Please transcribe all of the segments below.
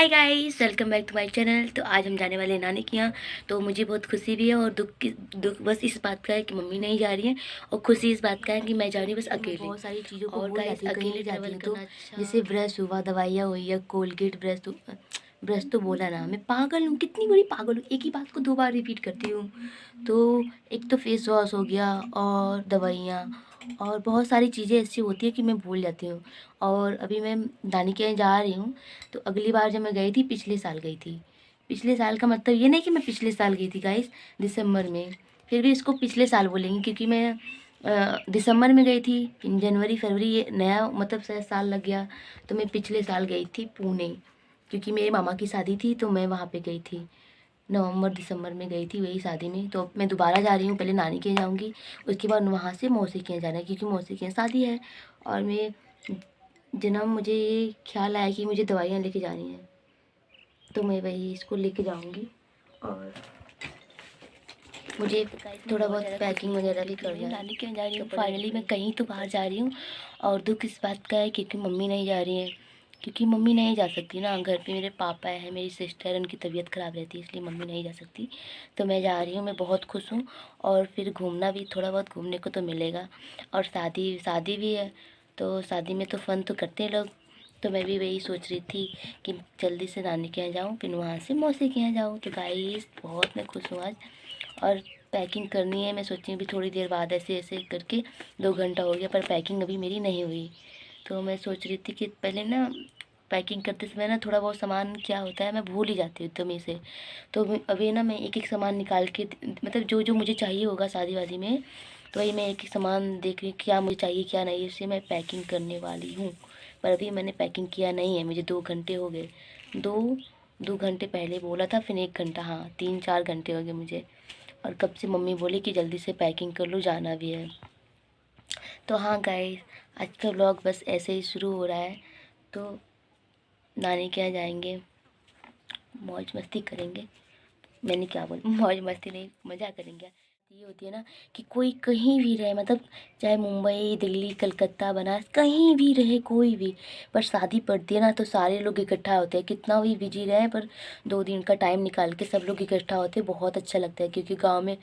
Hi guys, welcome back to my channel. तो आज हम जाने वाले हैं नानी के यहाँ। तो मुझे बहुत खुशी भी है और दुख बस इस बात का है कि मम्मी नहीं जा रही है, और खुशी इस बात का है कि मैं जा रही हूँ बस अकेले। बहुत सारी चीज़ों को भूल जाती हूँ, कहीं नहीं जाती हूँ। तो जैसे ब्रश हुआ, दवाइयाँ हुई या कोलगेट, ब्रश तो बोला ना, मैं पागल हूँ, कितनी बड़ी पागल हूँ, एक ही बात को 2 बार रिपीट करती हूँ। तो एक तो फेस वॉश हो गया और दवाइयाँ और बहुत सारी चीज़ें ऐसी होती है कि मैं भूल जाती हूँ। और अभी मैं नानी के यहाँ जा रही हूँ। तो अगली बार जब मैं गई थी, पिछले साल गई थी। पिछले साल का मतलब ये नहीं कि मैं पिछले साल गई थी गाइस, दिसंबर में। फिर भी इसको पिछले साल बोलेंगे क्योंकि मैं दिसंबर में गई थी, जनवरी फरवरी ये नया मतलब शायद साल लग गया। तो मैं पिछले साल गई थी पुणे, क्योंकि मेरे मामा की शादी थी तो मैं वहाँ पे गई थी। नवंबर दिसंबर में गई थी वही शादी में। तो मैं दोबारा जा रही हूँ, पहले नानी के यहाँ जाऊँगी, उसके बाद वहाँ से मौसी के यहाँ जाना है क्योंकि मौसी के यहाँ शादी है। और मैं जन्म मुझे ये ख्याल आया कि मुझे दवाइयाँ लेके जानी है, तो मैं वही इसको लेके जाऊँगी। और मुझे थोड़ा बहुत पैकिंग वगैरह भी करना है। नानी के यहाँ जा रही हूँ, फाइनली मैं कहीं तो बाहर जा रही हूँ। और दुख इस बात का है क्योंकि मम्मी नहीं जा रही है, क्योंकि मम्मी नहीं जा सकती ना। घर पे मेरे पापा है, मेरी सिस्टर, उनकी तबीयत ख़राब रहती है, इसलिए मम्मी नहीं जा सकती। तो मैं जा रही हूँ, मैं बहुत खुश हूँ। और फिर घूमना भी, थोड़ा बहुत घूमने को तो मिलेगा। और शादी शादी भी है, तो शादी में तो फ़न तो करते हैं लोग। तो मैं भी वही सोच रही थी कि जल्दी से नानी के यहाँ जाऊँ, फिर वहाँ से मौसी के यहाँ जाऊँ। तो गाइस बहुत मैं खुश हूँ आज। और पैकिंग करनी है, मैं सोची अभी थोड़ी देर बाद ऐसे ऐसे करके 2 घंटा हो गया पर पैकिंग अभी मेरी नहीं हुई। तो मैं सोच रही थी कि पहले ना पैकिंग करते समय ना थोड़ा बहुत सामान क्या होता है मैं भूल ही जाती हूँ एकदम ही से। तो अभी ना मैं एक एक सामान निकाल के, मतलब जो जो मुझे चाहिए होगा शादी वादी में, तो वही मैं एक एक सामान देख रही क्या मुझे चाहिए क्या नहीं, इससे मैं पैकिंग करने वाली हूँ। पर अभी मैंने पैकिंग किया नहीं है, मुझे 2 घंटे हो गए। दो 2 घंटे पहले बोला था, फिर 1 घंटा, हाँ 3-4 घंटे हो गए मुझे। और कब से मम्मी बोली कि जल्दी से पैकिंग कर लो, जाना भी है। तो हाँ गाइस, आज का व्लॉग बस ऐसे ही शुरू हो रहा है। तो नानी के यहाँ जाएंगे, मौज मस्ती करेंगे। मैंने क्या बोला, मौज मस्ती नहीं, मज़ा करेंगे। ये होती है ना कि कोई कहीं भी रहे, मतलब चाहे मुंबई, दिल्ली, कलकत्ता, बनारस, कहीं भी रहे कोई भी, पर शादी पड़ती है ना तो सारे लोग इकट्ठा होते हैं। कितना भी बिजी रहे पर 2 दिन का टाइम निकाल के सब लोग इकट्ठा होते हैं, बहुत अच्छा लगता है। क्योंकि गांव में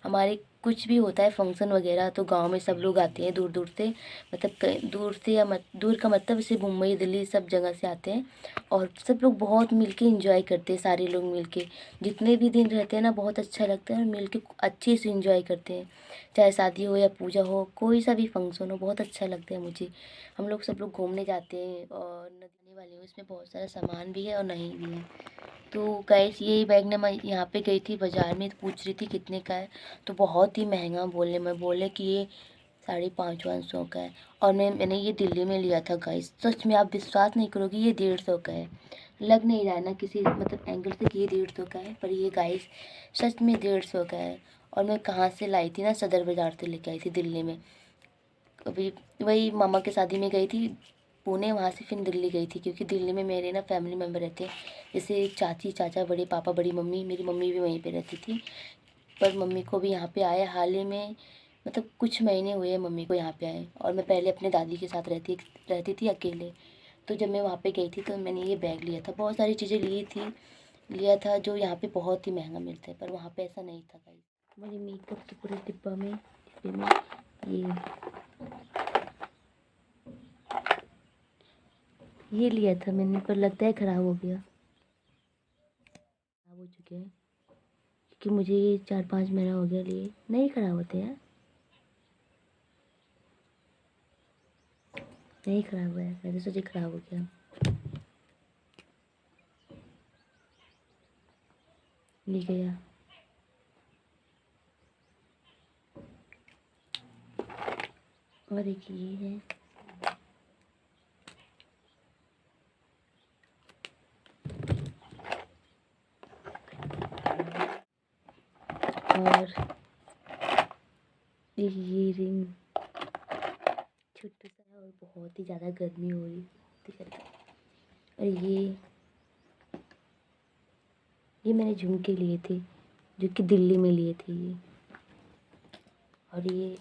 हमारे कुछ भी होता है फंक्शन वगैरह, तो गांव में सब लोग आते हैं दूर दूर से, मतलब दूर से या दूर का मतलब जैसे मुंबई दिल्ली सब जगह से आते हैं। और सब लोग बहुत मिलके एंजॉय करते हैं, सारे लोग मिलके जितने भी दिन रहते हैं ना बहुत अच्छा लगता है, और मिलके अच्छे से एंजॉय करते हैं। चाहे शादी हो या पूजा हो, कोई सा भी फंक्शन हो, बहुत अच्छा लगता है मुझे। हम लोग सब लोग घूमने जाते हैं और नदी वाले हूँ, इसमें बहुत सारा सामान भी है और नहीं भी है। तो गैस यही बैग ने मैं यहाँ पे गई थी बाज़ार में, तो पूछ रही थी कितने का है, तो बहुत ही महंगा बोले कि ये 550-500 का है। और मैंने ये दिल्ली में लिया था गाइस, सच में आप विश्वास नहीं करोगे, ये 150 का है। लग नहीं रहा है ना किसी मतलब एंगल से कि ये 150 का है, पर ये गाइस सच में 150 का है। और मैं कहाँ से लाई थी ना, सदर बाज़ार से लेके आई थी दिल्ली में। अभी वही मामा के शादी में गई थी पुणे, वहाँ से फिर दिल्ली गई थी, क्योंकि दिल्ली में मेरे ना फैमिली मेम्बर रहते हैं, जैसे चाची चाचा, बड़े पापा, बड़ी मम्मी। मेरी मम्मी भी वहीं पे रहती थी, पर मम्मी को भी यहाँ पे आए हाल ही में, मतलब कुछ महीने हुए मम्मी को यहाँ पे आए। और मैं पहले अपने दादी के साथ रहती थी अकेले। तो जब मैं वहाँ पे गई थी तो मैंने ये बैग लिया था, बहुत सारी चीज़ें लिया था जो यहाँ पे बहुत ही महंगा मिलता है, पर वहाँ पे ऐसा नहीं था गाइस। मुझे मेकअप के पूरे डिब्बा में, डिब्बे में ये लिया था मैंने, पर लगता है ख़राब हो गया, ख़राब हो चुके हैं, क्योंकि मुझे ये 4-5 महीना हो गया लिए, नहीं ख़राब होते हैं, नहीं ख़राब हुआ है, मैंने सोचे ख़राब हो गया। ले गया। और एक ये है, और ये रिंग छोटा सा है, और बहुत ही ज़्यादा गर्मी हो रही है। और ये मैंने झुमके लिए थे, जो कि दिल्ली में लिए थे ये। और ये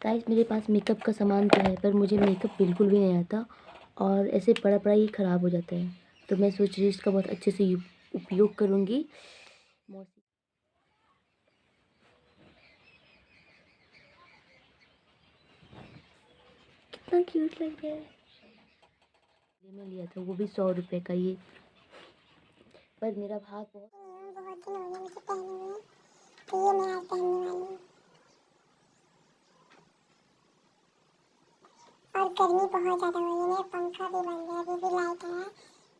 गाइस मेरे पास मेकअप का सामान तो है, पर मुझे मेकअप बिल्कुल भी नहीं आता, और ऐसे पड़ा पड़ा ही ख़राब हो जाता है। तो मैं सोच रही हूँ इसका बहुत अच्छे से उपयोग करूँगी। मौसी कितना क्यूट लग रहा है। ये मैं लिया था वो भी 100 रुपये का ये, पर मेरा भाग बहुत दिन हो गए मुझे पहने हुए, तो ये मैं आज पहनने वाली हूँ। और गर्मी बहुत ज़्यादा हो रही है, मेरा पंखा भी बंद है, अभी भी लाइट आया,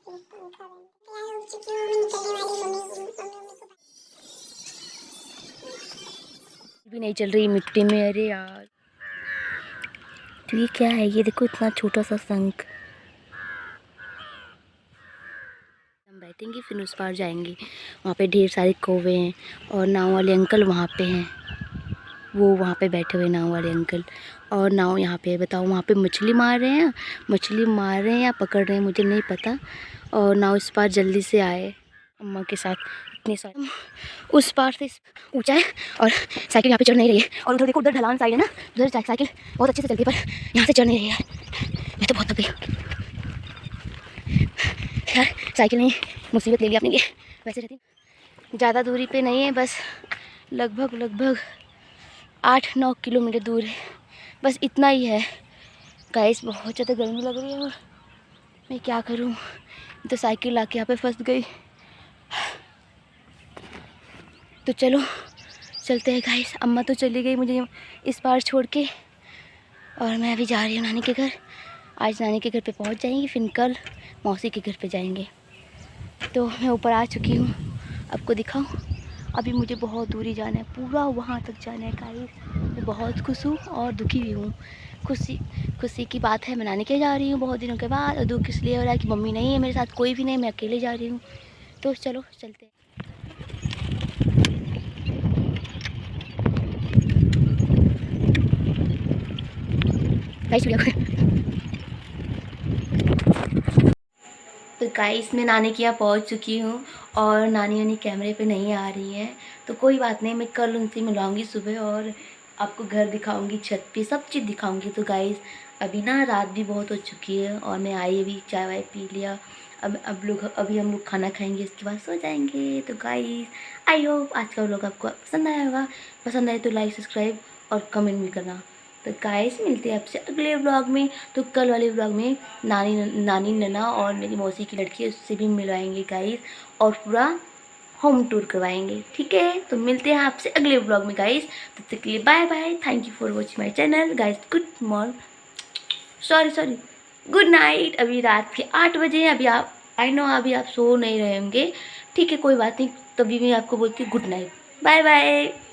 पंखा बंद है। तैयार हो चुकी हूँ, मैं निकलने वाली मम्मी को भी नहीं चल रही मिट्टी में। अरे यार, तो ये क्या है? ये देखो इतना छोटा सा शंख। हम बैठेंगे फिर उस पार जाएंगे, वहाँ पे ढेर सारे कौवे हैं और नाव वाले अंकल वहाँ पे हैं, वो वहाँ पे बैठे हुए नाव वाले अंकल। और नाव यहाँ पे बताओ, वहाँ पे मछली मार रहे हैं या पकड़ रहे हैं मुझे नहीं पता। और नाव इस पार जल्दी से आए अम्मा के साथ। इतने सारे उस पार से ऊंचा है और साइकिल यहाँ पे चढ़ नहीं रही है। और उधर देखो, उधर ढलान साइड है ना, उधर साइकिल बहुत अच्छे से चलती है, पर यहाँ से चढ़ नहीं रही है। मैं तो बहुत थक गई यार, साइकिल नहीं मुसीबत ले लिया अपने लिए। वैसे रहती ज़्यादा दूरी पे नहीं है, बस लगभग 8-9 किलोमीटर दूर है, बस इतना ही है गाइस। बहुत ज़्यादा गर्मी लग रही है और मैं क्या करूं, तो साइकिल लाके यहाँ पे फंस गई। तो चलो चलते हैं गाइस। अम्मा तो चली गई मुझे इस पार छोड़ के, और मैं अभी जा रही हूँ नानी के घर। आज नानी के घर पे पहुँच जाएंगे, फिर कल मौसी के घर पे जाएंगे। तो मैं ऊपर आ चुकी हूँ, आपको दिखाऊँ। अभी मुझे बहुत दूरी जाना है, पूरा वहाँ तक जाना है गाइस। मैं बहुत खुश हूँ और दुखी भी हूँ। खुशी की बात है, मैं नानी के जा रही हूँ बहुत दिनों के बाद, और दुख इसलिए हो रहा है कि मम्मी नहीं है मेरे साथ, कोई भी नहीं, मैं अकेले जा रही हूँ। तो चलो चलते हैं। तो गाइस मैं नानी के यहाँ पहुँच चुकी हूँ और नानी कैमरे पे नहीं आ रही है, तो कोई बात नहीं, मैं कल उनसे मिलाऊंगी सुबह और आपको घर दिखाऊंगी, छत पे सब चीज़ दिखाऊंगी। तो गाइस अभी ना रात भी बहुत हो चुकी है और मैं आई अभी चाय वाय पी लिया। अभी हम लोग खाना खाएंगे, इसके बाद सो जाएंगे। तो गाइस आई होप आज का व्लॉग आपको पसंद आया होगा। पसंद आए तो लाइक, सब्सक्राइब और कमेंट भी करना। तो गाइस मिलते हैं आपसे अगले व्लॉग में। तो कल वाले व्लॉग में नानी नना और मेरी मौसी की लड़की है उससे भी मिलवाएंगे गाइस, और पूरा होम टूर करवाएंगे, ठीक है। तो मिलते हैं आपसे अगले व्लॉग में गाइस, तब तक के लिए bye bye. Thank you for watching my channel guys. Good morning, sorry good night. अभी रात के 8 बजे हैं। अभी आप आई नो अभी आप सो नहीं रहे होंगे, ठीक है, कोई बात नहीं, तभी मैं आपको बोलती हूँ गुड नाइट, बाय बाय।